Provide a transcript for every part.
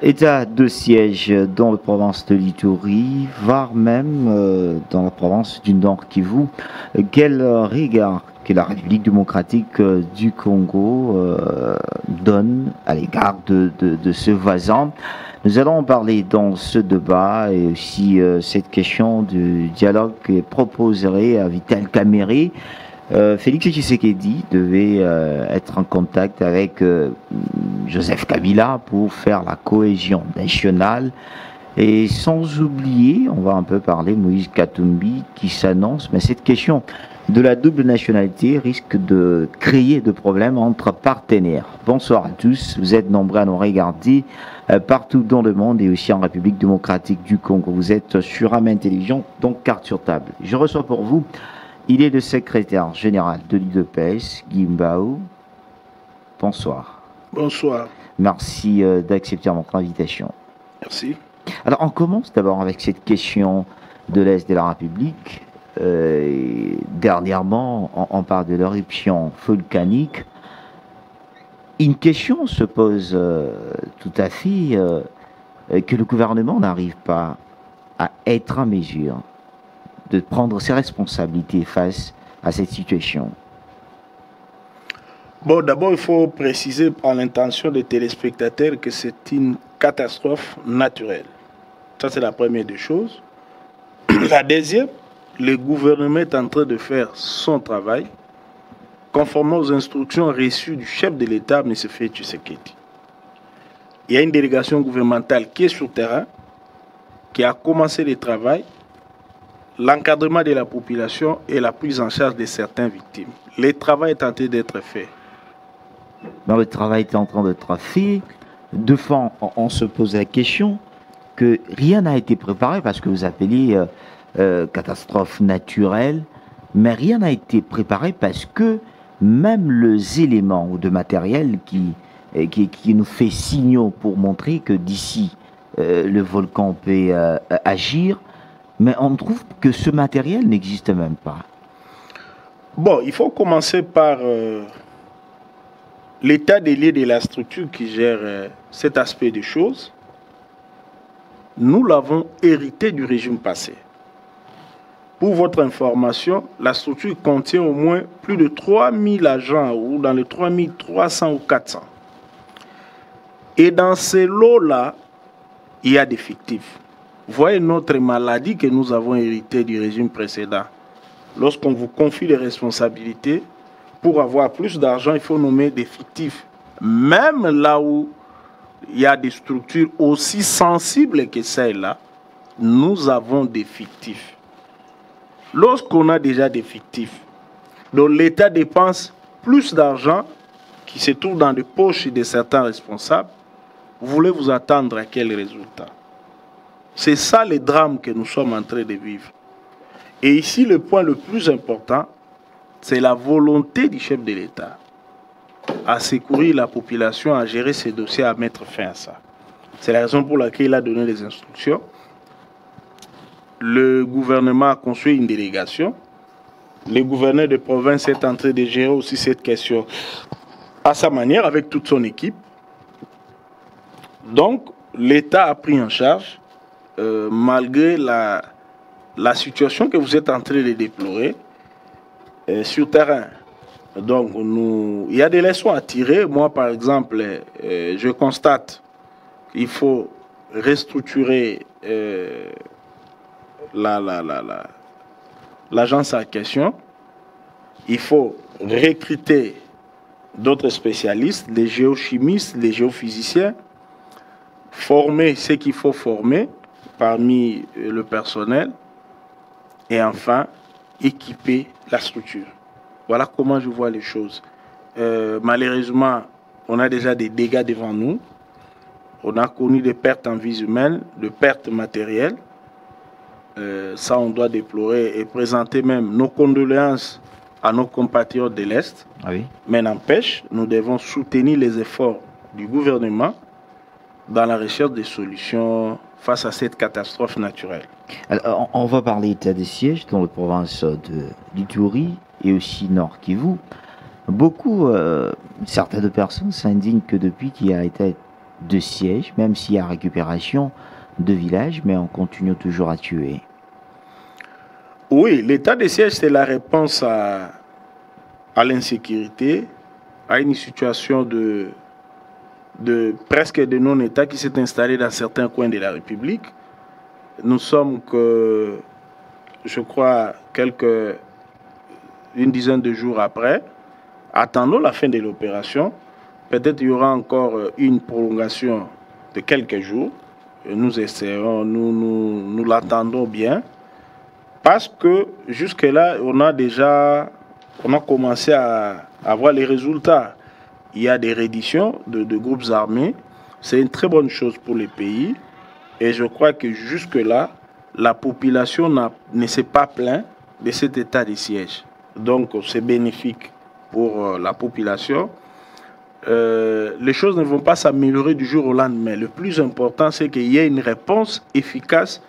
État de siège dans la province de l'Ituri, voire même dans la province du Nord Kivu. Quel regard que la République démocratique du Congo donne à l'égard de ce voisin? Nous allons en parler dans ce débat et aussi cette question du dialogue que proposerait à Vital Kamerhe. Félix Tshisekedi devait être en contact avec Joseph Kabila pour faire la cohésion nationale. Et sans oublier, on va un peu parler Moïse Katumbi qui s'annonce, mais cette question de la double nationalité risque de créer des problèmes entre partenaires. Bonsoir à tous, vous êtes nombreux à nous regarder partout dans le monde et aussi en République démocratique du Congo. Vous êtes sur Amen Télévision, donc carte sur table. Je reçois pour vous, il est le secrétaire général de l'UDPS, Guy Mbao. Bonsoir. Bonsoir. Merci d'accepter notre invitation. Merci. Alors, on commence d'abord avec cette question de l'Est de la République. Dernièrement, on parle de l'éruption volcanique. Une question se pose tout à fait que le gouvernement n'arrive pas à être en mesure de prendre ses responsabilités face à cette situation. Bon, d'abord, il faut préciser par l'intention des téléspectateurs que c'est une catastrophe naturelle. Ça, c'est la première des choses. La deuxième, le gouvernement est en train de faire son travail conformément aux instructions reçues du chef de l'État, M. Félix Tshisekedi. Il y a une délégation gouvernementale qui est sur le terrain, qui a commencé le travail, l'encadrement de la population et la prise en charge de certaines victimes. Le travail est en train d'être fait. Dans le travail est en train d'être fait. De fond, on se pose la question que rien n'a été préparé parce que vous appelez catastrophe naturelle, mais rien n'a été préparé parce que même les éléments ou de matériel qui nous fait signaux pour montrer que d'ici le volcan peut agir, mais on trouve que ce matériel n'existe même pas. Bon, il faut commencer par l'état des lieux de la structure qui gère cet aspect des choses. Nous l'avons hérité du régime passé. Pour votre information, la structure contient au moins plus de 3000 agents, ou dans les 3300 ou 400. Et dans ces lots-là, il y a des fictifs. Voyez notre maladie que nous avons héritée du régime précédent. Lorsqu'on vous confie les responsabilités, pour avoir plus d'argent, il faut nommer des fictifs. Même là où il y a des structures aussi sensibles que celle-là, nous avons des fictifs. Lorsqu'on a déjà des fictifs, donc l'État dépense plus d'argent qui se trouve dans les poches de certains responsables, vous voulez vous attendre à quel résultat? C'est ça le drame que nous sommes en train de vivre. Et ici, le point le plus important, c'est la volonté du chef de l'État à secourir la population, à gérer ces dossiers, à mettre fin à ça. C'est la raison pour laquelle il a donné les instructions. Le gouvernement a construit une délégation. Le gouverneur de province est en train de gérer aussi cette question à sa manière, avec toute son équipe. Donc, l'État a pris en charge, malgré la situation que vous êtes en train de déplorer, sur terrain. Donc, il y a des leçons à tirer. Moi, par exemple, je constate qu'il faut restructurer l'agence en question. Il faut recruter d'autres spécialistes, les géochimistes, les géophysiciens, former ce qu'il faut former parmi le personnel et enfin équiper la structure. Voilà comment je vois les choses. Malheureusement, on a déjà des dégâts devant nous. On a connu des pertes en vies humaines, des pertes matérielles. Ça, on doit déplorer et présenter même nos condoléances à nos compatriotes de l'Est. Ah oui. Mais n'empêche, nous devons soutenir les efforts du gouvernement dans la recherche des solutions face à cette catastrophe naturelle. Alors, on va parler d'état de siège dans la province d'Ituri et aussi Nord Kivu. Beaucoup, certaines personnes s'indignent que depuis qu'il a été de siège, même s'il y a récupération de villages, mais on continue toujours à tuer. Oui, l'état de siège, c'est la réponse à l'insécurité, à une situation de presque de non-État qui s'est installée dans certains coins de la République. Nous sommes que, je crois, une dizaine de jours après. Attendons la fin de l'opération. Peut-être il y aura encore une prolongation de quelques jours. Nous essayons, nous l'attendons bien. Parce que jusque-là, on a commencé à avoir les résultats. Il y a des redditions de groupes armés. C'est une très bonne chose pour les pays. Et je crois que jusque-là, la population ne s'est pas plainte de cet état de siège. Donc, c'est bénéfique pour la population. Les choses ne vont pas s'améliorer du jour au lendemain. Le plus important, c'est qu'il y ait une réponse efficace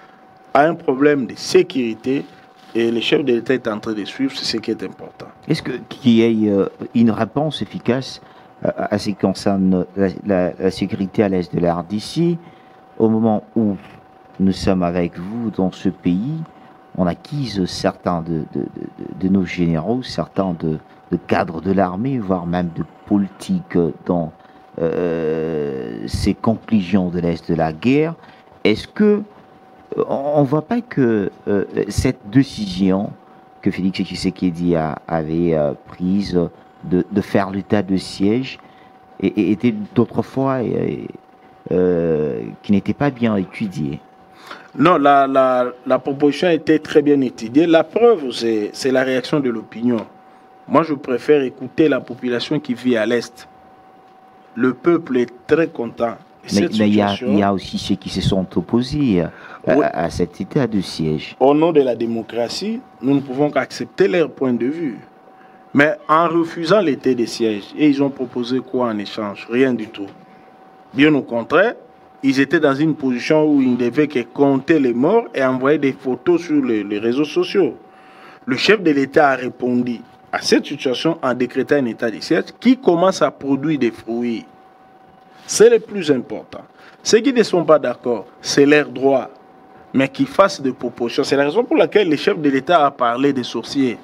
à un problème de sécurité. Et le chef de l'État est en train de suivre, c'est ce qui est important. Est-ce qu'il y ait une réponse efficace à ce qui concerne la sécurité à l'est de la RDC? Au moment où nous sommes avec vous dans ce pays, on acquise certains de nos généraux, certains de cadres de l'armée, voire même de politiques dans ces conclusions de l'Est de la guerre. Est-ce que on ne voit pas que cette décision que Félix Tshisekedi avait prise de faire l'état de siège était d'autrefois qui n'était pas bien étudiée? Non, la proposition a été très bien étudiée. La preuve, c'est la réaction de l'opinion. Moi, je préfère écouter la population qui vit à l'Est. Le peuple est très content. Mais il y a aussi ceux qui se sont opposés à cet état de siège. Au nom de la démocratie, nous ne pouvons qu'accepter leur point de vue. Mais en refusant l'état de siège, et ils ont proposé quoi en échange? Rien du tout. Bien au contraire, ils étaient dans une position où ils ne devaient que compter les morts et envoyer des photos sur les réseaux sociaux. Le chef de l'État a répondu à cette situation en décrétant un état de siège qui commence à produire des fruits. C'est le plus important. Ceux qui ne sont pas d'accord, c'est leur droit, mais qu'ils fassent des propositions. C'est la raison pour laquelle le chef de l'État a parlé des sorciers.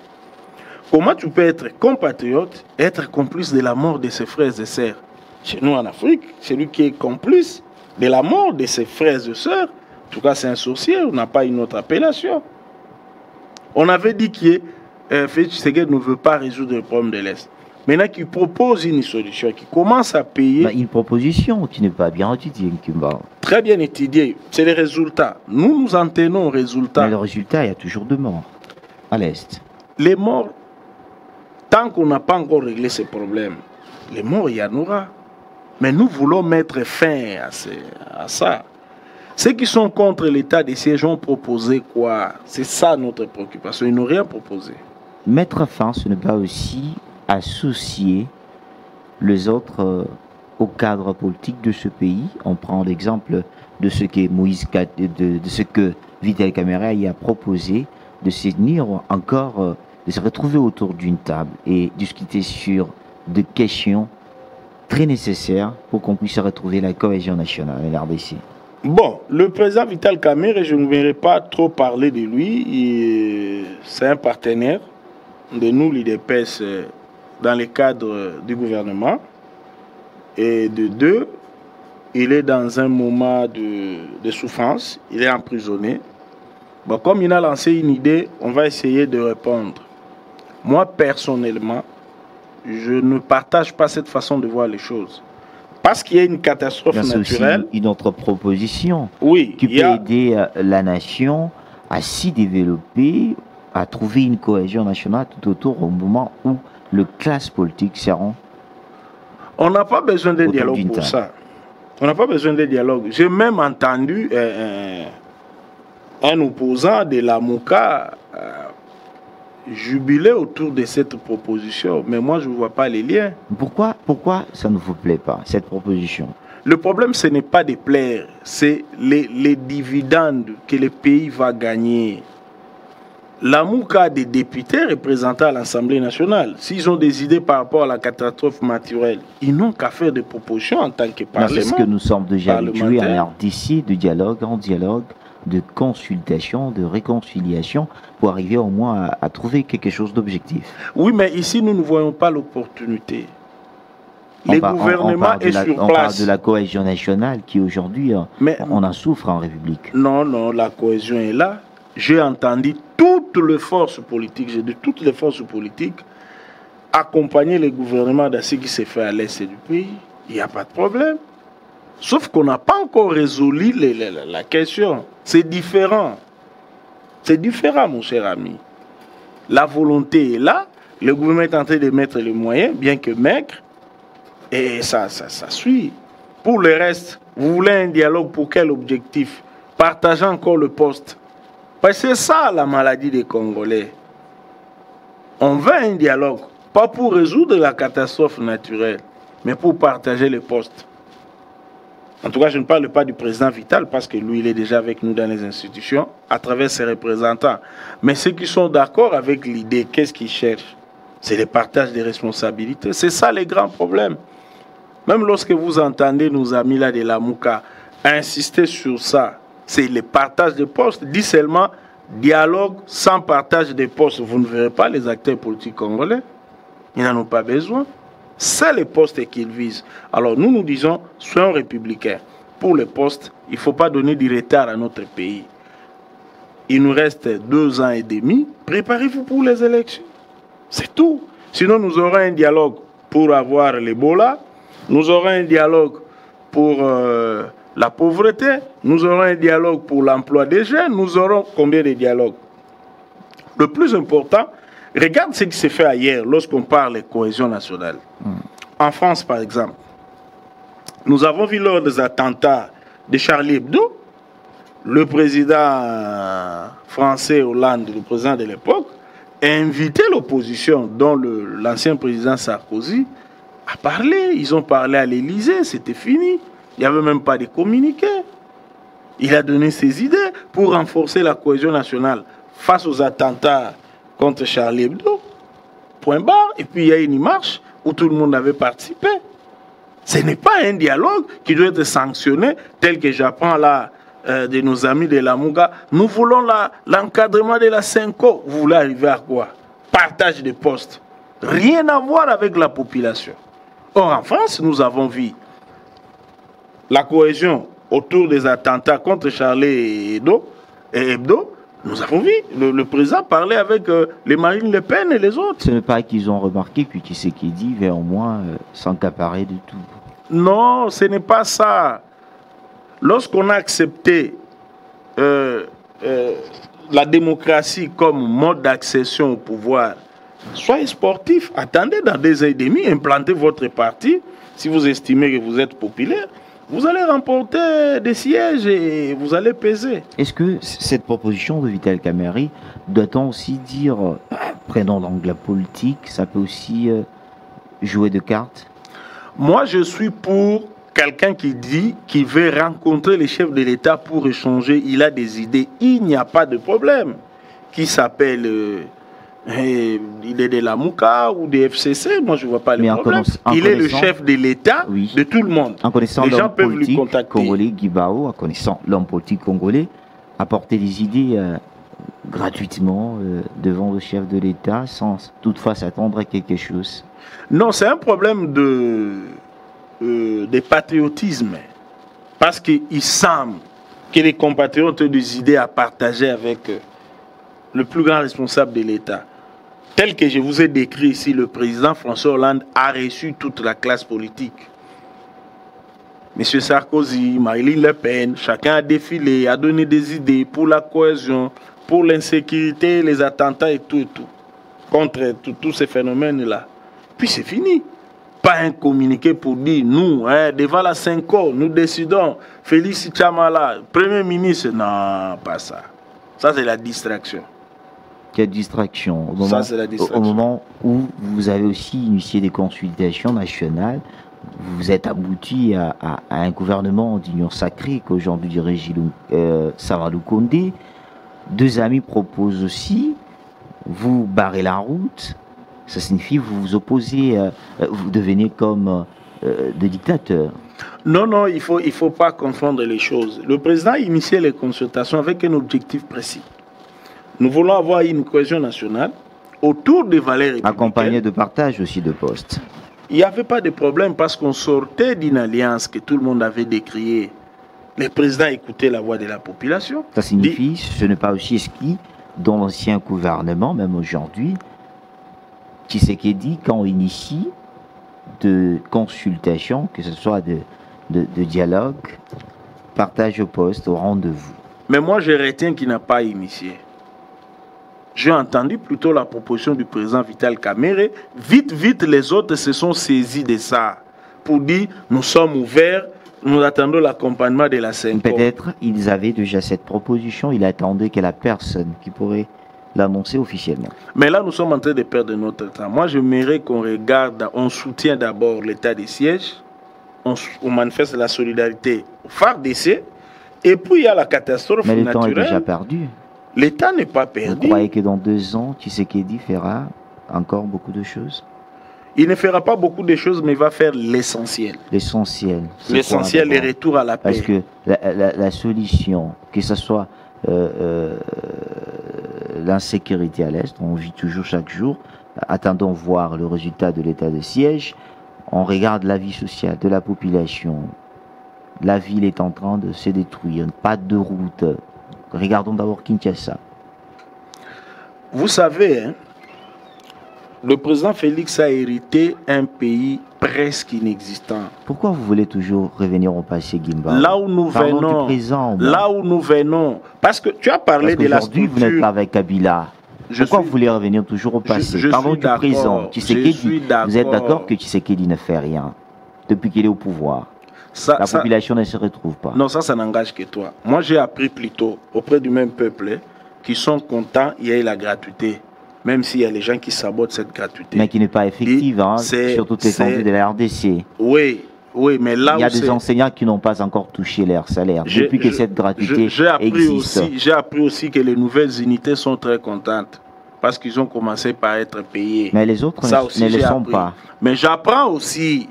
Comment tu peux être compatriote et être complice de la mort de ses frères et sœurs? Chez nous en Afrique, celui qui est complice de la mort de ses frères et sœurs, en tout cas c'est un sorcier, on n'a pas une autre appellation. On avait dit que Félix Tshisekedi ne veut pas résoudre le problème de l'Est. Maintenant qu'il propose une solution, qui commence à payer... Une proposition qui n'est pas bien étudiée, très bien étudiée, c'est les résultats. Nous en tenons aux résultats. Mais le résultat, il y a toujours de morts à l'Est. Les morts, tant qu'on n'a pas encore réglé ces problèmes, les morts, il y en aura. Mais nous voulons mettre fin à ça. Ceux qui sont contre l'état des sièges ont proposé quoi? C'est ça notre préoccupation. Ils n'ont rien proposé. Mettre fin, ce n'est pas aussi associer les autres au cadre politique de ce pays. On prend l'exemple de ce que de ce que Vital Kamerhe a proposé, de se tenir encore, de se retrouver autour d'une table et discuter sur des questions très nécessaires pour qu'on puisse retrouver la cohésion nationale en RDC. Bon, le président Vital Kamerhe, je ne vais pas trop parler de lui. C'est un partenaire de nous, l'IDPS, dans le cadre du gouvernement. Et de deux, il est dans un moment de souffrance. Il est emprisonné. Bon, comme il a lancé une idée, on va essayer de répondre. Moi, personnellement, je ne partage pas cette façon de voir les choses. Parce qu'il y a une catastrophe naturelle. C'est une autre proposition qui peut aider la nation à s'y développer, à trouver une cohésion nationale tout autour au moment où les classes politiques seront. On n'a pas besoin d'un dialogue pour ça. On n'a pas besoin de dialogue. J'ai même entendu un opposant de la MOCA jubiler autour de cette proposition. Mais moi, je ne vois pas les liens. Pourquoi ça ne vous plaît pas, cette proposition? Le problème, ce n'est pas de plaire. C'est les dividendes que le pays va gagner. La Mouka des députés représentant à l'Assemblée nationale, s'ils ont des idées par rapport à la catastrophe naturelle, ils n'ont qu'à faire des propositions en tant que Parlement. C'est ce que nous sommes déjà habitués en RDC, de dialogue en dialogue, de consultation, de réconciliation, pour arriver au moins à trouver quelque chose d'objectif. Oui, mais ici, nous ne voyons pas l'opportunité. Les gouvernements sont sur place. On parle de la cohésion nationale qui aujourd'hui, on en souffre en République. Non, non, la cohésion est là. J'ai entendu toutes les forces politiques, j'ai dit toutes les forces politiques accompagner le gouvernement dans ce qui s'est fait à l'est du pays. Il n'y a pas de problème. Sauf qu'on n'a pas encore résolu la question. C'est différent. C'est différent, mon cher ami. La volonté est là. Le gouvernement est en train de mettre les moyens, bien que maigre. Et ça suit. Pour le reste, vous voulez un dialogue pour quel objectif? Partager encore le poste. Parce que c'est ça la maladie des Congolais. On veut un dialogue, pas pour résoudre la catastrophe naturelle, mais pour partager les postes. En tout cas, je ne parle pas du président Vital parce que lui, il est déjà avec nous dans les institutions, à travers ses représentants. Mais ceux qui sont d'accord avec l'idée, qu'est-ce qu'ils cherchent? C'est le partage des responsabilités. C'est ça les grands problèmes. Même lorsque vous entendez nos amis là de la Mouka insister sur ça, c'est le partage des postes. Dit seulement dialogue sans partage des postes. Vous ne verrez pas les acteurs politiques congolais. Ils n'en ont pas besoin. C'est les postes qu'ils visent. Alors nous disons, soyons républicains. Pour les postes, il ne faut pas donner du retard à notre pays. Il nous reste 2 ans et demi. Préparez-vous pour les élections. C'est tout. Sinon, nous aurons un dialogue pour avoir l'Ebola. Nous aurons un dialogue pour la pauvreté. Nous aurons un dialogue pour l'emploi des jeunes. Nous aurons combien de dialogues? Le plus important, regarde ce qui s'est fait ailleurs lorsqu'on parle de cohésion nationale. En France, par exemple, nous avons vu lors des attentats de Charlie Hebdo, le président français Hollande, le président de l'époque, a invité l'opposition, dont l'ancien président Sarkozy, à parler. Ils ont parlé à l'Élysée, c'était fini. Il n'y avait même pas de communiqué. Il a donné ses idées pour renforcer la cohésion nationale face aux attentats contre Charlie Hebdo. Point barre. Et puis il y a une marche où tout le monde avait participé. Ce n'est pas un dialogue qui doit être sanctionné tel que j'apprends là de nos amis de la Mouga. Nous voulons l'encadrement de la Cinco. Vous voulez arriver à quoi? Partage des postes. Rien à voir avec la population. Or en France, nous avons vu la cohésion autour des attentats contre Charlie Hebdo. Nous avons vu le président parler avec les Marine Le Pen et les autres. Ce n'est pas qu'ils ont remarqué que Tshisekedi veut au moins s'encaparer de tout. Non, ce n'est pas ça. Lorsqu'on a accepté la démocratie comme mode d'accession au pouvoir, soyez sportif, attendez dans 2 ans et demi, implantez votre parti. Si vous estimez que vous êtes populaire, vous allez remporter des sièges et vous allez peser. Est-ce que cette proposition de Vital Kamerhe, doit-on aussi dire, prenons donc la politique, ça peut aussi jouer de cartes? Moi, je suis pour quelqu'un qui dit qu'il veut rencontrer les chefs de l'État pour échanger. Il a des idées, il n'y a pas de problème. Qui s'appelle... il est de la Mouka ou des FCC, moi je ne vois pas le problème. Il est le chef de l'État, oui, de tout le monde. En connaissant les gens l'homme peuvent lui contacter. Congolais, Guibao, en connaissant l'homme politique congolais, apporter des idées gratuitement devant le chef de l'État sans toutefois s'attendre à quelque chose. Non, c'est un problème de patriotisme. Parce qu'il semble que les compatriotes ont des idées à partager avec le plus grand responsable de l'État. Tel que je vous ai décrit ici, le président François Hollande a reçu toute la classe politique. Monsieur Sarkozy, Marine Le Pen, chacun a défilé, a donné des idées pour la cohésion, pour l'insécurité, les attentats et tout, contre tous ces phénomènes-là. Puis c'est fini. Pas un communiqué pour dire, nous, devant la Cinco, nous décidons, Félix Chamala, Premier ministre, non, pas ça. Ça, c'est la distraction. Quelle distraction. Au moment où vous avez aussi initié des consultations nationales, vous êtes abouti à un gouvernement d'union sacrée qu'aujourd'hui dirige Samalou Condé. 2 amis proposent aussi vous barrez la route, ça signifie vous vous opposez, vous devenez comme des dictateurs. Non, non, il faut pas confondre les choses. Le président a initié les consultations avec un objectif précis. Nous voulons avoir une cohésion nationale autour des valeurs républicaines. Accompagné de partage aussi de postes. Il n'y avait pas de problème parce qu'on sortait d'une alliance que tout le monde avait décriée. Le président écoutait la voix de la population. Ça signifie, ce n'est pas aussi ce qui, dans l'ancien gouvernement, même aujourd'hui, Tshisekedi, quand on initie de consultation, que ce soit de dialogue, partage au poste, au rendez-vous. Mais moi, je retiens qu'il n'a pas initié. J'ai entendu plutôt la proposition du président Vital Kamerhe. Vite, vite, les autres se sont saisis de ça pour dire nous sommes ouverts, nous attendons l'accompagnement de la CENCOM. Peut-être ils avaient déjà cette proposition, ils attendaient que la personne qui pourrait l'annoncer officiellement. Mais là, nous sommes en train de perdre notre temps. Moi, j'aimerais qu'on regarde, on soutient d'abord l'état des sièges, on manifeste la solidarité au FARDC, et puis il y a la catastrophe naturelle. Mais le temps est déjà perdu. L'État n'est pas perdu. Vous croyez que dans 2 ans, Tshisekedi fera encore beaucoup de choses? Il ne fera pas beaucoup de choses, mais il va faire l'essentiel. L'essentiel. L'essentiel, le retour à la paix. Parce que la solution, que ce soit l'insécurité à l'Est, on vit toujours chaque jour, attendons voir le résultat de l'état de siège, on regarde la vie sociale de la population, la ville est en train de se détruire, pas de route. Regardons d'abord Kinshasa. Vous savez, hein, le président Félix a hérité un pays presque inexistant. Pourquoi vous voulez toujours revenir au passé, Gimba? Là où nous venons, là où nous venons, parce que tu as parlé de la structure. Aujourd'hui, vous n'êtes pas avec Kabila. Pourquoi vous voulez revenir toujours au passé? Parlons du présent. Tshisekedi, vous êtes d'accord que Tshisekedi ne fait rien depuis qu'il est au pouvoir? La population ne se retrouve pas. Non, ça n'engage que toi. Moi, j'ai appris plutôt auprès du même peuple qui sont contents, il y a eu la gratuité. Même s'il y a les gens qui sabotent cette gratuité. Mais qui n'est pas effective, hein, sur toute l'étendue de la RDC. Oui, oui, mais là il y a des enseignants qui n'ont pas encore touché leur salaire depuis que cette gratuité existe. J'ai appris aussi que les nouvelles unités sont très contentes parce qu'ils ont commencé par être payés. Mais les autres ne le sont pas. Mais j'apprends aussi,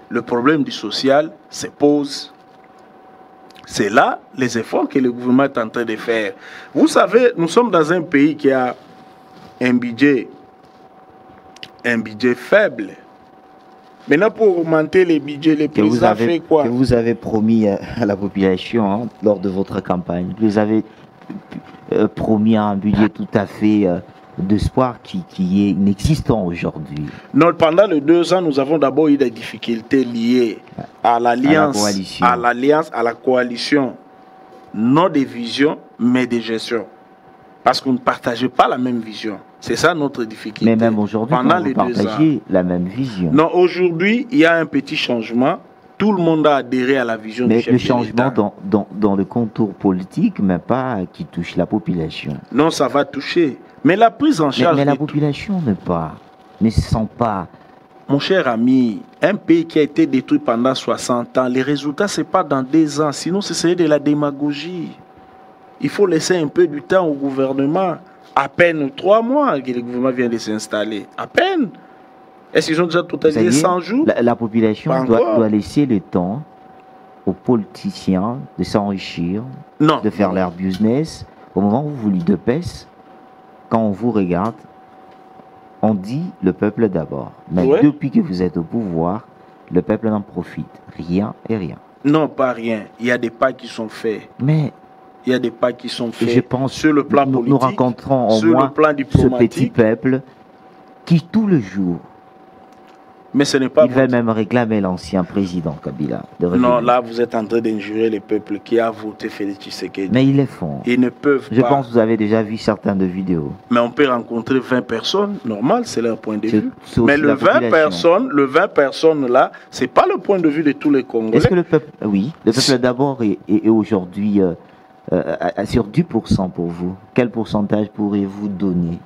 le problème du social se pose. C'est là les efforts que le gouvernement est en train de faire. Vous savez, nous sommes dans un pays qui a un budget faible. Maintenant, pour augmenter les budgets, les présidents fait quoi? Que vous avez promis à la population hein, lors de votre campagne. Vous avez promis un budget tout à fait d'espoir qui est inexistant aujourd'hui. Non, pendant les 2 ans, nous avons d'abord eu des difficultés liées à l'alliance, à la coalition, non des visions, mais des gestions. Parce qu'on ne partageait pas la même vision. C'est ça notre difficulté. Mais même aujourd'hui, vous partagez la même vision. Non, aujourd'hui, il y a un petit changement. Tout le monde a adhéré à la vision du chef de l'État. Mais le changement dans le contour politique, mais pas qui touche la population. Non, ça va toucher. Mais la prise en charge... Mais la population ne se sent pas... Mon cher ami, un pays qui a été détruit pendant 60 ans, les résultats, ce n'est pas dans 2 ans. Sinon, ce serait de la démagogie. Il faut laisser un peu du temps au gouvernement. À peine 3 mois que le gouvernement vient de s'installer. À peine. Est-ce qu'ils ont déjà totalisé 100 jours? La population doit laisser le temps aux politiciens de s'enrichir, de faire leur business. Au moment où vous lui dépêchez, quand on vous regarde, on dit le peuple d'abord. Mais depuis que vous êtes au pouvoir, le peuple n'en profite. Rien et rien. Non, pas rien. Il y a des pas qui sont faits. Mais il y a des pas qui sont faits. Je pense sur le plan politique, nous rencontrons au moins ce petit peuple qui, tout le jour, mais ce n'est pas il va même réclamer l'ancien président Kabila. Non, là, vous êtes en train d'injurer le peuple qui a voté Félix Tshisekedi. Mais ils le font. Ils ne peuvent pas. Je pense que vous avez déjà vu certaines de vidéos. Mais on peut rencontrer 20 personnes, normal, c'est leur point de vue. Mais le 20 personnes là, c'est pas le point de vue de tous les Congolais. Est-ce que le peuple, oui, le peuple d'abord est aujourd'hui sur 10% pour vous? Quel pourcentage pourriez-vous donner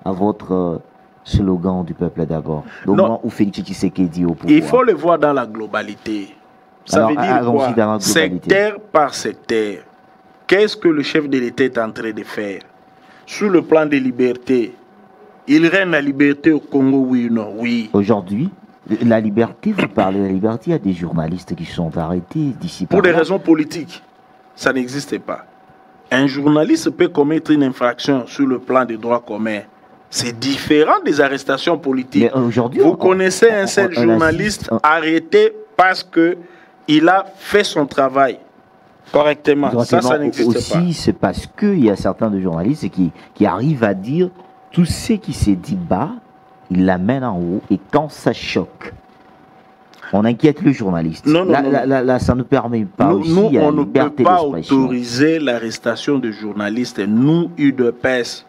à votre slogan du peuple d'abord, au moment où Félix Tshisekedi au pouvoir? Il faut le voir dans la globalité. Ça veut dire quoi? Secteur par secteur. Qu'est-ce que le chef de l'État est en train de faire? sur le plan des libertés, il règne la liberté au Congo, oui ou non? Oui. Aujourd'hui, la liberté, vous parlez de la liberté, il y a des journalistes qui sont arrêtés d'ici par Pour des là. raisons politiques, ça n'existe pas. Un journaliste peut commettre une infraction sur le plan des droits communs. C'est différent des arrestations politiques. Mais aujourd'hui, vous connaissez un seul journaliste arrêté parce qu'il a fait son travail correctement. Ça n'existe pas. Aussi, c'est parce qu'il y a certains de journalistes qui arrivent à dire tout ce qui s'est dit bas, ils l'amènent en haut, et quand ça choque, on inquiète le journaliste. Non, là, ça ne permet pas aussi nous, à on la ne peut liberté pas d'expression. autoriser l'arrestation de journalistes, nous, UDPS,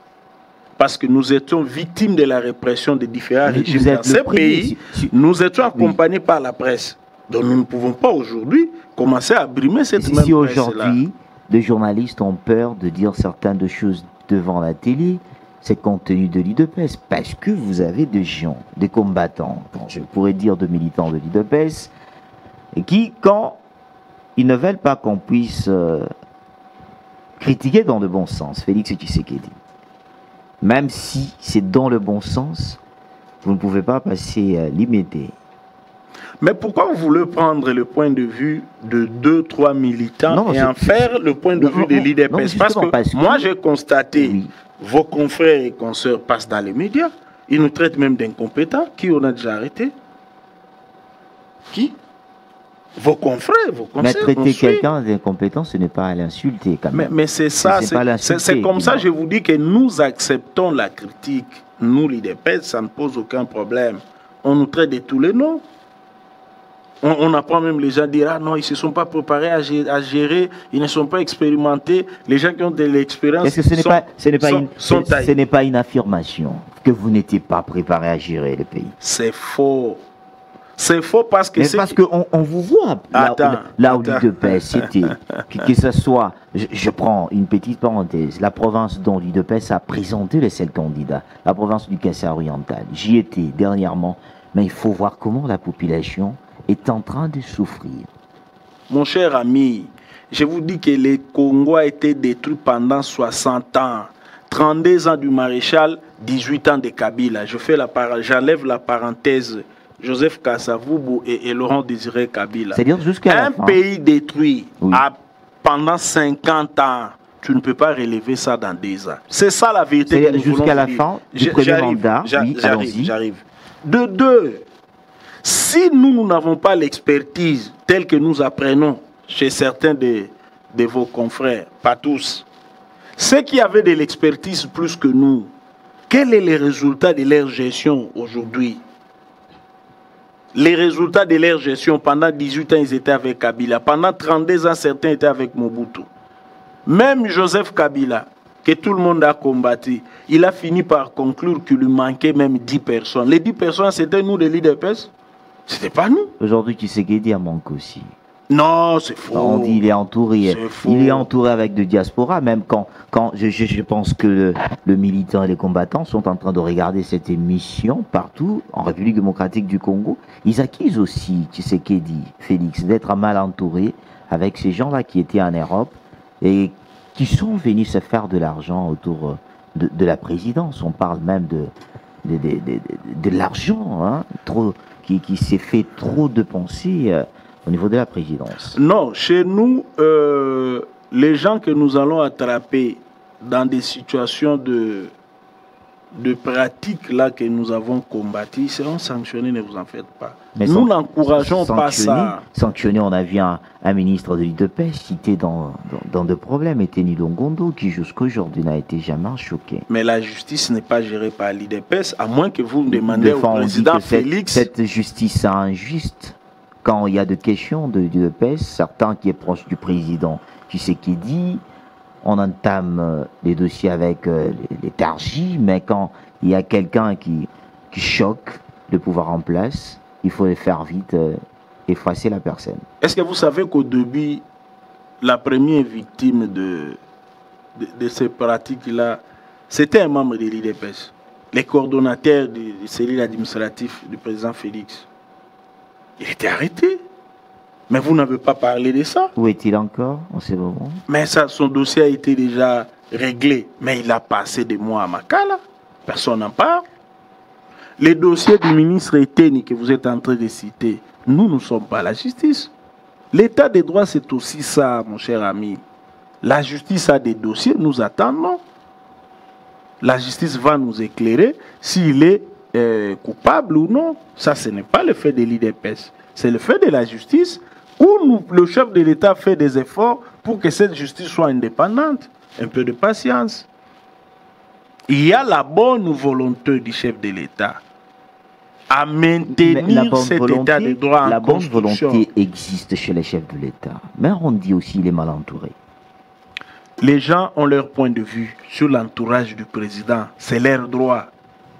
parce que nous étions victimes de la répression des différents régimes dans ces pays. Nous étions accompagnés par la presse. Donc nous ne pouvons pas aujourd'hui commencer à brimer cette même presse-là. Si aujourd'hui, des journalistes ont peur de dire certaines choses devant la télé, c'est compte tenu de l'UDPS, parce que vous avez des gens, des combattants, je pourrais dire de militants de l'UDPS, qui, quand ils ne veulent pas qu'on puisse critiquer dans le bon sens, Félix Tshisekedi, même si c'est dans le bon sens, vous ne pouvez pas passer limité. Mais pourquoi vous voulez prendre le point de vue de 2-3 militants et en faire le point de vue de l'UDPS? Parce que moi, j'ai constaté, vos confrères et consoeurs passent dans les médias, ils nous traitent même d'incompétents. Qui on a déjà arrêté? Qui? Vos confrères, vos consoeurs. Mais traiter quelqu'un d'incompétent, ce n'est pas à l'insulter quand même. Mais c'est ça, c'est comme ça, je vous dis que nous acceptons la critique. Nous, l'UDPS, ça ne pose aucun problème. On nous traite de tous les noms. On apprend même les gens à dire, ah non, ils ne se sont pas préparés à gérer, ils ne sont pas expérimentés. Les gens qui ont de l'expérience ce n'est pas une affirmation que vous n'étiez pas préparé à gérer le pays. C'est faux. C'est faux parce que... Mais parce qu'on vous voit là où l'UDPS c'était, que ce soit, je prends une petite parenthèse, la province dont l'UDPS a présenté les 7 candidats, la province du Kassai oriental. J'y étais dernièrement, mais il faut voir comment la population est en train de souffrir. Mon cher ami, je vous dis que le Congo a été détruit pendant 60 ans. 32 ans du maréchal, 18 ans de Kabila. J'enlève la parenthèse Joseph Kasavubu et Laurent Désiré Kabila. C'est-à-dire jusqu'à la fin. Pays détruit pendant 50 ans. Tu ne peux pas relever ça dans 10 ans. C'est ça la vérité. Jusqu'à la fin du premier mandat. J'arrive. De deux, si nous n'avons pas l'expertise telle que nous apprenons chez certains de vos confrères, pas tous, ceux qui avaient de l'expertise plus que nous, quel est le résultat de leur gestion aujourd'hui? Les résultats de leur gestion, pendant 18 ans, ils étaient avec Kabila. Pendant 32 ans, certains étaient avec Mobutu. Même Joseph Kabila, que tout le monde a combattu, il a fini par conclure qu'il lui manquait même 10 personnes. Les 10 personnes, c'était nous de l'UDPS. C'était pas nous. Aujourd'hui, Tshisekedi a manqué aussi. Non, c'est faux. On dit qu'il est entouré. Il est entouré avec de diaspora, même quand je pense que le militant et les combattants sont en train de regarder cette émission partout en République démocratique du Congo. Ils accusent aussi Tshisekedi, Félix, d'être mal entouré avec ces gens-là qui étaient en Europe et qui sont venus se faire de l'argent autour de la présidence. On parle même de l'argent, hein, qui s'est fait trop dépenser au niveau de la présidence. Non, chez nous, les gens que nous allons attraper dans des situations de pratiques là que nous avons combattues seront sanctionnés, ne vous en faites pas. Mais nous n'encourageons pas ça. Sanctionné, on a vu un ministre de l'UDPS cité dans de problèmes, Eteni Longondo, qui jusqu'à aujourd'hui n'a été jamais choqué. Mais la justice n'est pas gérée par l'UDPS, à moins que vous me demandiez au président Félix. Cette justice est injuste. Quand il y a des questions de l'UDPS, certains qui est proche du président, tu sais qui dit, on entame les dossiers avec les targis, mais quand il y a quelqu'un qui choque le pouvoir en place, il faut le faire vite, effacer la personne. Est-ce que vous savez qu'au début, la première victime de ces pratiques-là, c'était un membre de l'UDPS, les coordonnateurs de cellules administratives du président Félix. Il était arrêté. Mais vous n'avez pas parlé de ça. Où est-il encore en ce moment? Mais ça, son dossier a été déjà réglé. Mais il a passé des mois à Makala. Personne n'en parle. Les dossiers du ministre Eteni que vous êtes en train de citer, nous ne sommes pas la justice. L'état des droits, c'est aussi ça, mon cher ami. La justice a des dossiers, nous attendons. La justice va nous éclairer s'il est coupable ou non. Ça, ce n'est pas le fait de l'IDPS. C'est le fait de la justice où le chef de l'État fait des efforts pour que cette justice soit indépendante. Un peu de patience. Il y a la bonne volonté du chef de l'État à maintenir cet état de droit en la bonne construction. volonté existe chez les chefs de l'État. Mais on dit aussi qu'il est mal entouré. Les gens ont leur point de vue sur l'entourage du président. C'est leur droit.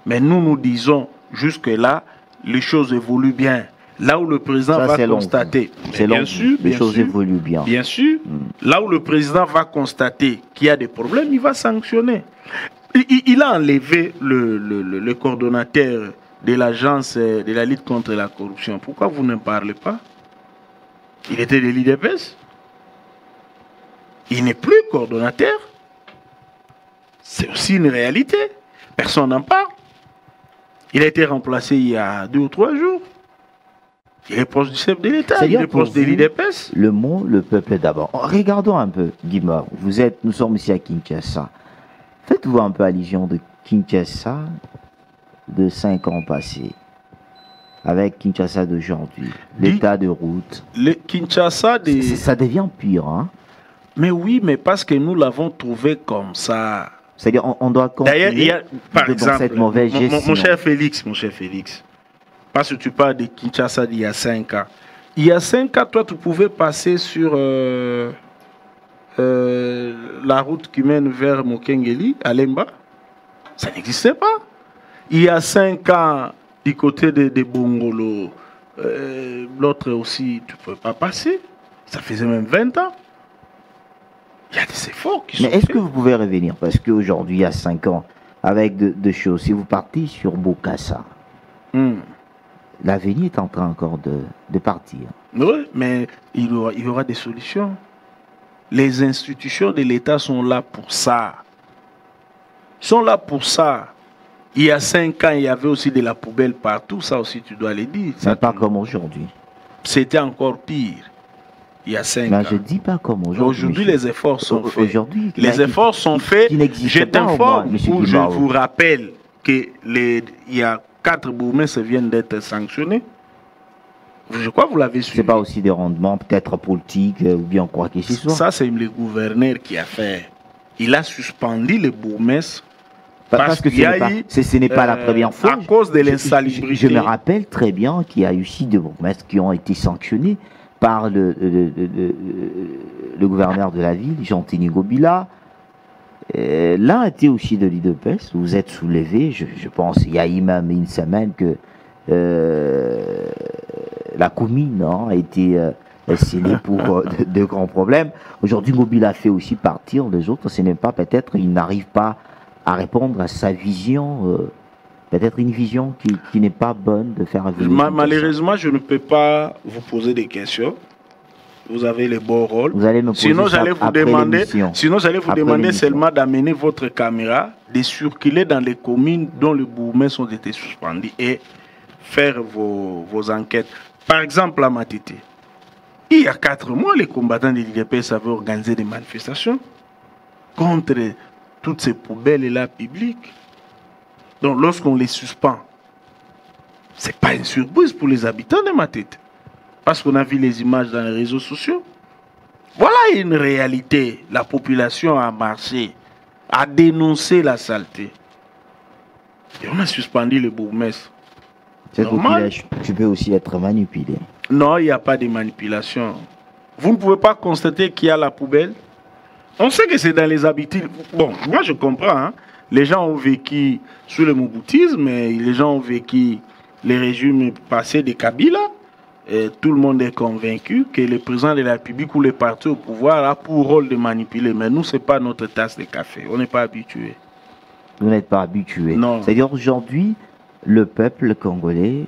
Mais nous disons, jusque-là, les choses évoluent bien. Là où le président va constater, bien sûr, les choses évoluent bien. Bien sûr, là où le président va constater qu'il y a des problèmes, il va sanctionner. Il a enlevé le coordonnateur de l'agence de la lutte contre la corruption. Pourquoi vous ne parlez pas? Il était de l'IDPS. Il n'est plus coordonnateur. C'est aussi une réalité. Personne n'en parle. Il a été remplacé il y a 2 ou 3 jours. Il est proche du chef de l'État, il est proche de l'IDPS. Le mot, le peuple d'abord. Regardons un peu, Guimard. Nous sommes ici à Kinshasa. Faites-vous un peu allusion de Kinshasa de 5 ans passés avec Kinshasa d'aujourd'hui. L'état de route. Le Kinshasa ça devient pire, hein? Mais oui, mais parce que nous l'avons trouvé comme ça. C'est-à-dire on doit continuer. D'ailleurs, par exemple, cette mauvaise gestion. Mon cher Félix, parce que tu parles de Kinshasa d'il y a 5 ans. Il y a 5 ans, toi, tu pouvais passer sur la route qui mène vers Mokengeli, à Lemba. Ça n'existait pas. Il y a 5 ans, du côté de Bongolo, l'autre aussi, tu ne pouvais pas passer. Ça faisait même 20 ans. Il y a des efforts qui sont faits. Mais est-ce que vous pouvez revenir? Parce qu'aujourd'hui, il y a 5 ans, avec deux choses. Si vous partez sur Bokassa, l'avenir est en train encore de partir. Oui, mais il y aura des solutions. Les institutions de l'État sont là pour ça. Ils sont là pour ça. Il y a 5 ans, il y avait aussi de la poubelle partout. Ça aussi, tu dois le dire. Mais pas comme aujourd'hui. C'était encore pire. Il y a 5 ans. Je ne dis pas comme aujourd'hui. Aujourd'hui, les efforts sont faits. Aujourd'hui, les efforts sont faits. Je t'informe ou je vous rappelle qu'il y a 4 bourgmestres qui viennent d'être sanctionnés. Je crois que vous l'avez suivi. Ce n'est pas aussi des rendements, peut-être politiques, ou bien quoi que ce soit. Ça, c'est le gouverneur qui a fait. Il a suspendu les bourgmestres. Parce que ce n'est pas la première fois. À cause de l'insalubrité. Je me rappelle très bien qu'il y a eu aussi des bourgmestres qui ont été sanctionnés par le gouverneur de la ville, Jean-Tini Gobila. L'un était aussi de l'IDPS. Vous êtes soulevé, je pense, il y a même une semaine que la commune a été scellée pour de grands problèmes. Aujourd'hui, Gobila fait aussi partir les autres. Ce n'est pas peut-être, il n'arrive pas à répondre à sa vision, peut-être une vision qui n'est pas bonne de faire évoluer. Malheureusement, je ne peux pas vous poser des questions. Vous avez les beaux rôles. Vous allez me poser sinon, j'allais vous demander seulement d'amener votre caméra, de circuler dans les communes dont les bourgmestres ont été suspendus et faire vos enquêtes. Par exemple, à Matete, il y a 4 mois, les combattants de l'IDPS avaient organisé des manifestations contre toutes ces poubelles-là publiques. Donc, lorsqu'on les suspend, ce n'est pas une surprise pour les habitants de Matete. Parce qu'on a vu les images dans les réseaux sociaux. Voilà une réalité. La population a marché, a dénoncé la saleté. Et on a suspendu le bourgmestre. Cette population, tu peux aussi être manipulé. Non, il n'y a pas de manipulation. Vous ne pouvez pas constater qu'il y a la poubelle. On sait que c'est dans les habitudes. Bon, moi je comprends. Hein. Les gens ont vécu sous le moboutisme, mais les gens ont vécu les régimes passés de Kabila. Et tout le monde est convaincu que le président de la République ou les partis au pouvoir a pour rôle de manipuler. Mais nous, ce n'est pas notre tasse de café. On n'est pas habitué. Vous n'êtes pas habitué. Non. C'est-à-dire aujourd'hui, le peuple congolais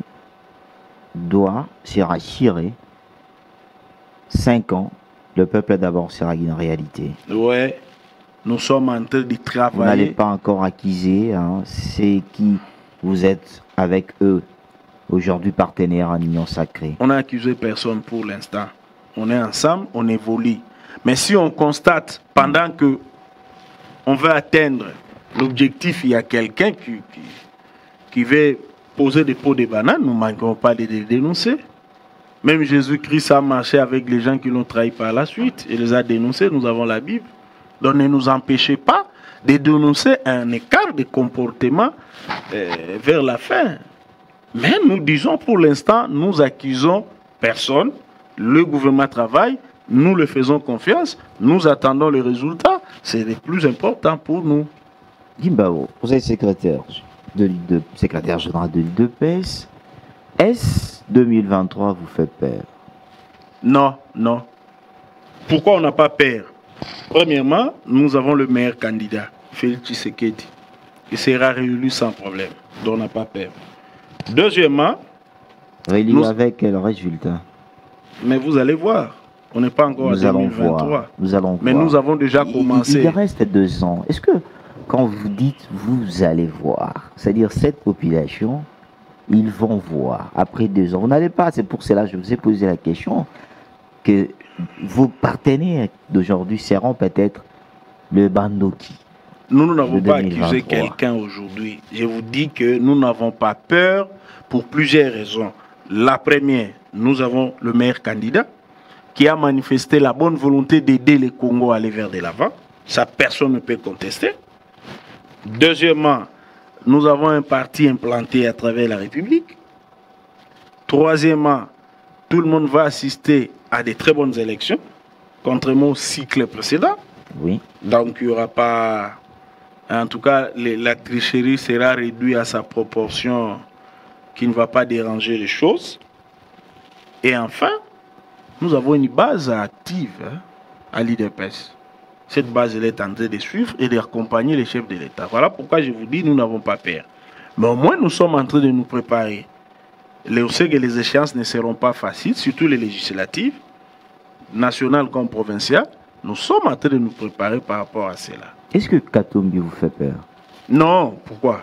doit se rassurer. 5 ans, le peuple d'abord sera une réalité. Ouais. nous sommes en train de Vous n'allez travailler. pas encore acquiser, hein, c'est qui vous êtes avec eux, aujourd'hui partenaires en Union Sacrée. On n'a accusé personne pour l'instant. On est ensemble, on évolue. Mais si on constate, pendant que on veut atteindre l'objectif, il y a quelqu'un qui veut poser des pots de bananes, nous ne manquerons pas de les dénoncer. Même Jésus-Christ a marché avec les gens qui l'ont trahi par la suite. Il les a dénoncés, nous avons la Bible. Donc ne nous empêchez pas de dénoncer un écart de comportement vers la fin. Mais nous disons pour l'instant, nous accusons personne. Le gouvernement travaille, nous le faisons confiance, nous attendons les résultats. C'est le plus important pour nous. Gimbao, vous êtes secrétaire général de l'UDPS. Est-ce 2023 vous fait peur? Non, non. Pourquoi on n'a pas peur? Premièrement, nous avons le meilleur candidat, Félix Tshisekedi. Il sera réélu sans problème. Donc on n'a pas peur. Deuxièmement, Réélu avec quel résultat? mais vous allez voir, on n'est pas encore Nous en allons 2023. voir. Nous allons Mais voir. nous avons déjà commencé. Il reste 2 ans. Est-ce que quand vous dites vous allez voir, c'est-à-dire cette population, ils vont voir après 2 ans. Vous n'allez pas, c'est pour cela que je vous ai posé la question, que vos partenaires d'aujourd'hui seront peut-être le Bandoki. Nous n'avons de pas 2023. accusé quelqu'un aujourd'hui. Je vous dis que nous n'avons pas peur pour plusieurs raisons. La première, nous avons le meilleur candidat qui a manifesté la bonne volonté d'aider le Congo à aller vers de l'avant. Ça, personne ne peut contester. Deuxièmement, nous avons un parti implanté à travers la République. Troisièmement, tout le monde va assister à des très bonnes élections, contrairement au cycle précédent. Oui. Donc il n'y aura pas... En tout cas, la tricherie sera réduite à sa proportion qui ne va pas déranger les choses. Et enfin, nous avons une base active à l'IDPS. Cette base, elle est en train de suivre et d'accompagner les chefs de l'État. Voilà pourquoi je vous dis, nous n'avons pas peur. Mais au moins, nous sommes en train de nous préparer. On sait que les échéances ne seront pas faciles, surtout les législatives, nationales comme provinciales. Nous sommes en train de nous préparer par rapport à cela. Est-ce que Katumbi vous fait peur? Non, pourquoi?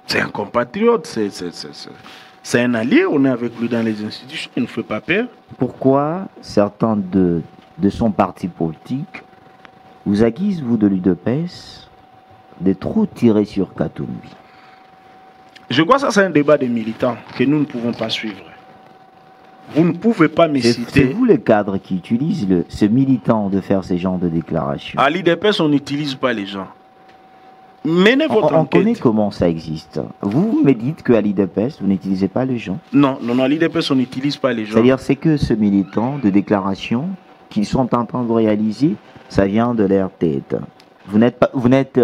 C'est un compatriote, c'est un allié, on est avec lui dans les institutions, il ne fait pas peur. Pourquoi certains de son parti politique vous accusent, vous de l'UDPS, de trop tirer sur Katumbi? Je crois que ça c'est un débat des militants que nous ne pouvons pas suivre. Vous ne pouvez pas me C'est citer... vous le cadre qui utilise ce militant de faire ce genre de déclarations. À l'IDPS, on n'utilise pas les gens. Menez votre On connaît enquête. comment ça existe. Vous me dites qu'à l'IDPS, vous n'utilisez pas les gens. Non, à l'IDPS, on n'utilise pas les gens. C'est-à-dire c'est que ce militant de déclaration qu'ils sont en train de réaliser, ça vient de leur tête. Vous n'êtes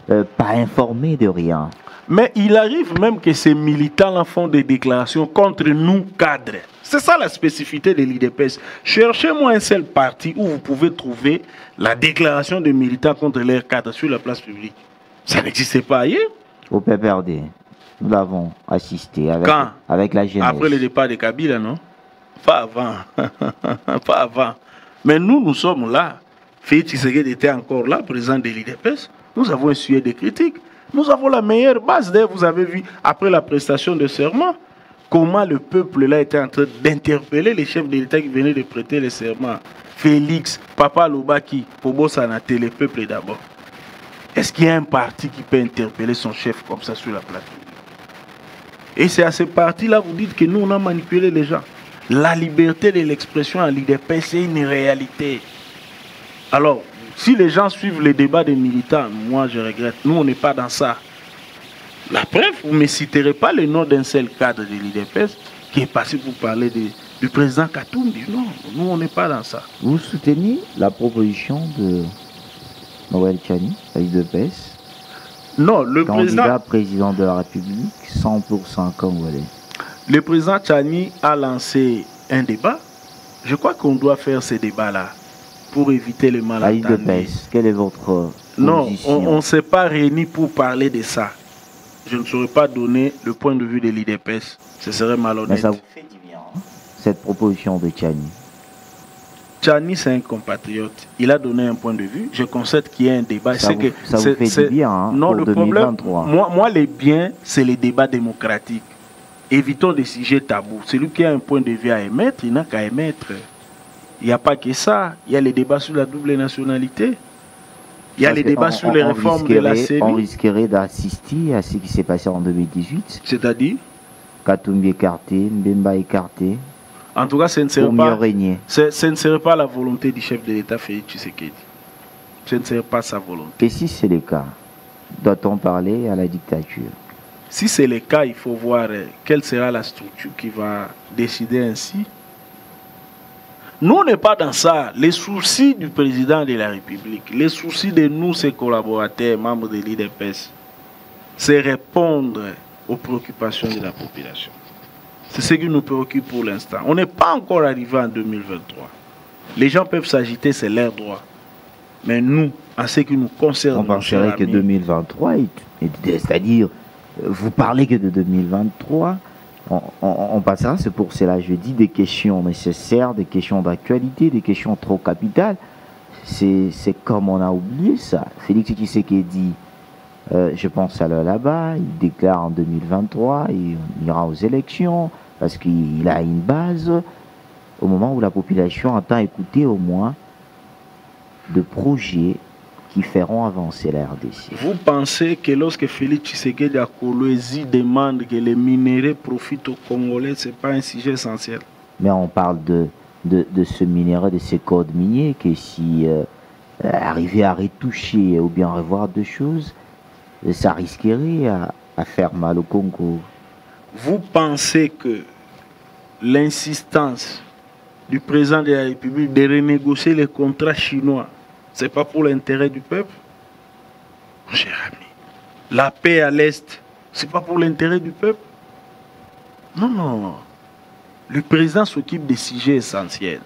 pas informé de rien. Mais il arrive même que ces militants font des déclarations contre nous, cadres. C'est ça la spécificité de l'IDPS. Cherchez-moi un seul parti où vous pouvez trouver la déclaration de militants contre leurs cadres sur la place publique. Ça n'existait pas ailleurs. Au PPRD, nous l'avons assisté Quand? avec la jeunesse. Après le départ de Kabila, non? Pas avant. Pas avant. Mais nous sommes là. Félix Tshisekedi était encore là, président de l'IDPS. Nous avons essuyé des critiques. Nous avons la meilleure base. D'ailleurs, vous avez vu, après la prestation de serment, comment le peuple là était en train d'interpeller les chefs de l'État qui venaient de prêter le serment. Félix, Papa Lobaki, Pobo Sanate, le peuple d'abord. Est-ce qu'il y a un parti qui peut interpeller son chef comme ça sur la plateforme? Et c'est à ce parti-là, vous dites que nous, on a manipulé les gens. La liberté de l'expression à l'IDP, c'est une réalité. Alors, si les gens suivent les débats des militants, moi je regrette. Nous, on n'est pas dans ça. La preuve, vous ne me citerez pas le nom d'un seul cadre de l'IDPS qui est passé pour parler du président Katumbi. Non, nous, on n'est pas dans ça. Vous soutenez la proposition de Noël Tchani à l'UDPS? Non, le président de la République, 100% congolais. Le président Tchani a lancé un débat. Je crois qu'on doit faire ce débat-là pour éviter le malentendu. À l'UDPS, quelle est votre position? Non, on ne s'est pas réunis pour parler de ça. Je ne saurais pas donner le point de vue de l'IDPS. Ce serait malhonnête. Mais ça vous fait du bien, hein, cette proposition de Tchani? Tchani, c'est un compatriote. Il a donné un point de vue. Je constate qu'il y a un débat. Ça vous fait du bien, hein, non, pour le 2023. problème, moi, les biens, c'est les débats démocratiques. Évitons des sujets tabous. Celui qui a un point de vue à émettre, il n'a qu'à émettre. Il n'y a pas que ça. Il y a les débats sur la double nationalité. Il y a les débats sur les réformes de la CENI. On risquerait d'assister à ce qui s'est passé en 2018. C'est-à-dire Katumbi écarté, Mbemba écarté. En tout cas, ce ne serait pas la volonté du chef de l'État, Félix Tshisekedi. Ce ne serait pas sa volonté. Et si c'est le cas, doit-on parler à la dictature? Si c'est le cas, il faut voir quelle sera la structure qui va décider ainsi. Nous, on n'est pas dans ça. Les soucis du président de la République, les soucis de nous, ses collaborateurs, membres de l'IDPS, c'est répondre aux préoccupations de la population. C'est ce qui nous préoccupe pour l'instant. On n'est pas encore arrivé en 2023. Les gens peuvent s'agiter, c'est leur droit. Mais nous, en ce qui nous concerne... On penserait que 2023, c'est-à-dire, vous parlez que de 2023, on passera, c'est pour cela je dis, des questions nécessaires, des questions d'actualité, des questions trop capitales. C'est comme on a oublié ça. Félix Tshisekedi, je pense à là-bas, il déclare en 2023, il ira aux élections, parce qu'il a une base, au moment où la population entend écouter au moins de projets qui feront avancer la RDC. Vous pensez que lorsque Félix Tshisekedi à Kolwezi demande que les minéraux profitent aux Congolais, ce n'est pas un sujet essentiel? Mais on parle de ce minerai, de ces codes miniers, que si arriver à retoucher ou bien revoir deux choses, ça risquerait à faire mal au Congo. Vous pensez que l'insistance du président de la République de renégocier les contrats chinois, ce n'est pas pour l'intérêt du peuple? Mon cher ami, la paix à l'Est, ce n'est pas pour l'intérêt du peuple? Non, non. Le président s'occupe des sujets essentiels.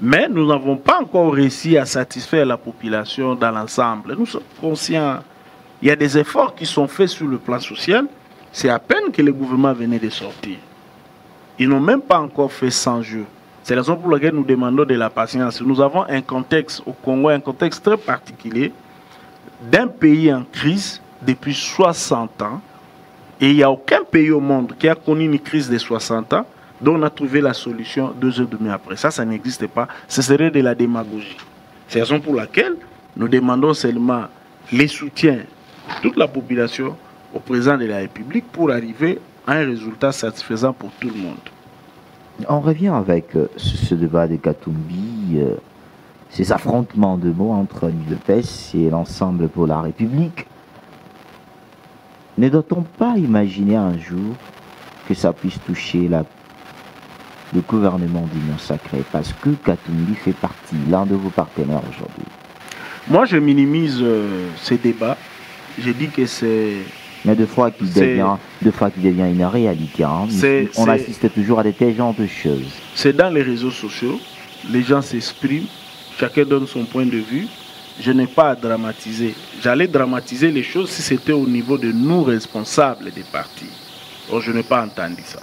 Mais nous n'avons pas encore réussi à satisfaire la population dans l'ensemble. Nous sommes conscients. Il y a des efforts qui sont faits sur le plan social. C'est à peine que le gouvernement venait de sortir. Ils n'ont même pas encore fait 100 jours. C'est la raison pour laquelle nous demandons de la patience. Nous avons un contexte au Congo, un contexte très particulier, d'un pays en crise depuis 60 ans. Et il n'y a aucun pays au monde qui a connu une crise de 60 ans dont on a trouvé la solution 2 heures et demie après. Ça n'existe pas. Ce serait de la démagogie. C'est la raison pour laquelle nous demandons seulement les soutiens de toute la population au président de la République pour arriver à un résultat satisfaisant pour tout le monde. On revient avec ce débat de Katumbi, ces affrontements de mots entre l'UDPS et l'Ensemble pour la République. Ne doit-on pas imaginer un jour que ça puisse toucher le gouvernement d'Union Sacrée, parce que Katumbi fait partie, l'un de vos partenaires aujourd'hui? Moi, je minimise ces débats. Je dis que c'est... Mais deux fois qu'il devient une réalité. Hein. On assiste toujours à de tels genres de choses. C'est dans les réseaux sociaux. Les gens s'expriment. Chacun donne son point de vue. Je n'ai pas à dramatiser. J'allais dramatiser les choses si c'était au niveau de nous responsables des partis. Or, je n'ai pas entendu ça.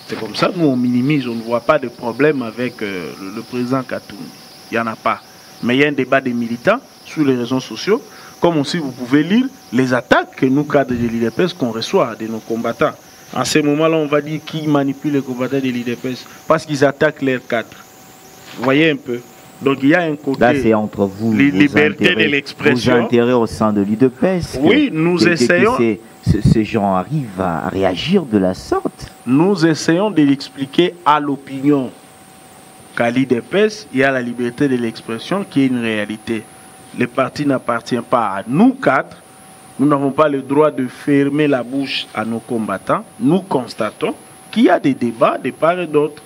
C'est comme ça, nous on minimise. On ne voit pas de problème avec le président Katumbi. Il n'y en a pas. Mais il y a un débat des militants sur les réseaux sociaux. Comme aussi vous pouvez lire les attaques que nous, cadres de l'IDPS, qu'on reçoit de nos combattants. En ce moment-là, on va dire qui manipule les combattants de l'IDPS parce qu'ils attaquent leurs cadres. Vous voyez un peu. Donc il y a un côté... Là, c'est entre vous, liberté de l'expression. Vos intérêts au sein de l'IDPS. Oui, nous essayons... Ces gens arrivent à réagir de la sorte. Nous essayons de l'expliquer à l'opinion qu'à l'IDPS, il y a la liberté de l'expression qui est une réalité. Le parti n'appartient pas à nous quatre. Nous n'avons pas le droit de fermer la bouche à nos combattants. Nous constatons qu'il y a des débats de part et d'autre.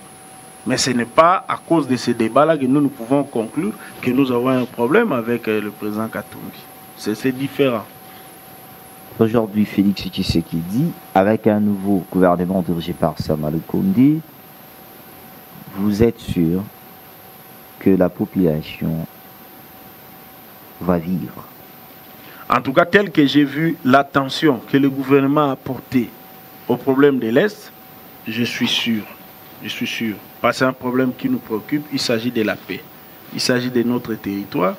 Mais ce n'est pas à cause de ces débats-là que nous pouvons conclure que nous avons un problème avec le président Katumbi. C'est différent. Aujourd'hui, Félix Tshisekedi, avec un nouveau gouvernement dirigé par Sama Lukonde, vous êtes sûr que la population va vivre? En tout cas, tel que j'ai vu l'attention que le gouvernement a portée au problème de l'Est, je suis sûr. Je suis sûr. parce que c'est un problème qui nous préoccupe. Il s'agit de la paix. Il s'agit de notre territoire.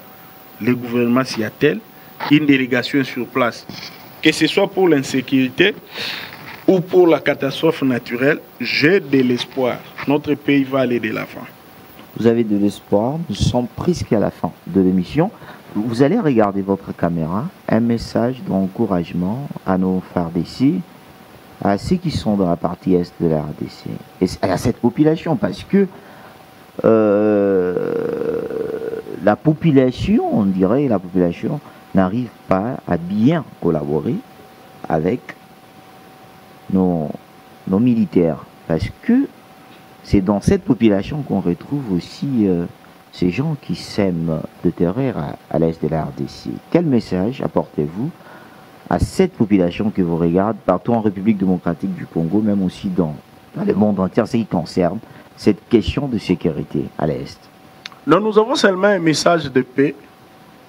Le gouvernement s'y attelle. Une délégation est sur place. Que ce soit pour l'insécurité ou pour la catastrophe naturelle, j'ai de l'espoir. Notre pays va aller de l'avant. Vous avez de l'espoir. Nous sommes presque à la fin de l'émission. Vous allez regarder votre caméra. Un message d'encouragement à nos FARDC, à ceux qui sont dans la partie est de la RDC, et à cette population, parce que la population, on dirait, la population n'arrive pas à bien collaborer avec nos militaires, parce que c'est dans cette population qu'on retrouve aussi ces gens qui sèment de terreur à l'est de la RDC. Quel message apportez-vous à cette population que vous regardez partout en République démocratique du Congo, même aussi dans le monde entier, ce qui concerne cette question de sécurité à l'Est? Non, nous avons seulement un message de paix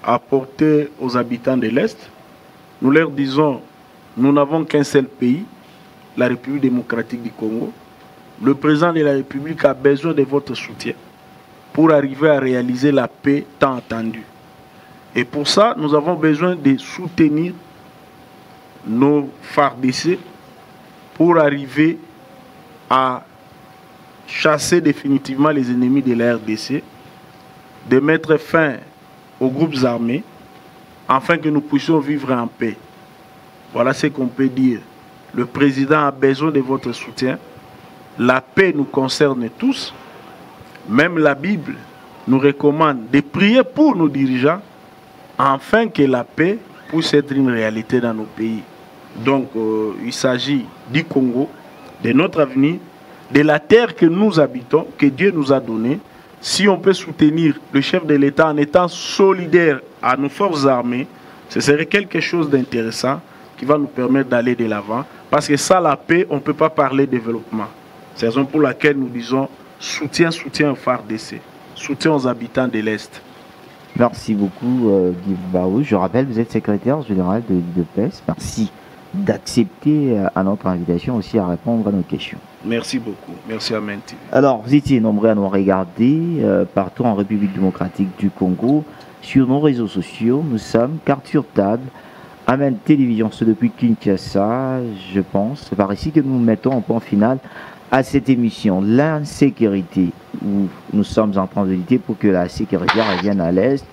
à apporter aux habitants de l'Est. Nous leur disons, nous n'avons qu'un seul pays, la République démocratique du Congo. Le président de la République a besoin de votre soutien pour arriver à réaliser la paix tant attendue. Et pour ça, nous avons besoin de soutenir nos FARDC pour arriver à chasser définitivement les ennemis de la RDC, de mettre fin aux groupes armés, afin que nous puissions vivre en paix. Voilà ce qu'on peut dire. Le président a besoin de votre soutien. La paix nous concerne tous. Même la Bible nous recommande de prier pour nos dirigeants, afin que la paix puisse être une réalité dans nos pays. Donc, il s'agit du Congo, de notre avenir, de la terre que nous habitons, que Dieu nous a donnée. Si on peut soutenir le chef de l'État en étant solidaire à nos forces armées, ce serait quelque chose d'intéressant qui va nous permettre d'aller de l'avant. Parce que sans la paix, on ne peut pas parler de développement. C'est la raison pour laquelle nous disons soutien aux FARDC, soutien aux habitants de l'Est. Merci beaucoup, Guy Barou. Je rappelle, vous êtes secrétaire général de l'UDPS. Merci d'accepter à notre invitation aussi à répondre à nos questions. Merci beaucoup. Merci à Menti. Alors, vous étiez nombreux à nous regarder partout en République démocratique du Congo. Sur nos réseaux sociaux, nous sommes carte sur table, Amen Télévision, c'est depuis Kinshasa, je pense. C'est par ici que nous mettons un point final à cette émission. L'insécurité, où nous sommes en train de lutter pour que la sécurité revienne à l'Est.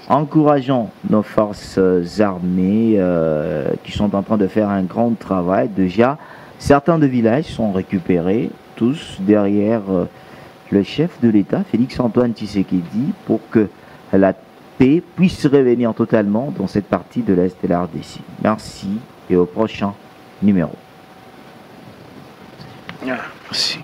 Encourageons nos forces armées qui sont en train de faire un grand travail. Déjà, certains de villages sont récupérés, tous derrière le chef de l'État, Félix-Antoine Tshisekedi, pour que la paix puisse revenir totalement dans cette partie de l'Est de la RDC. Merci et au prochain numéro. Merci.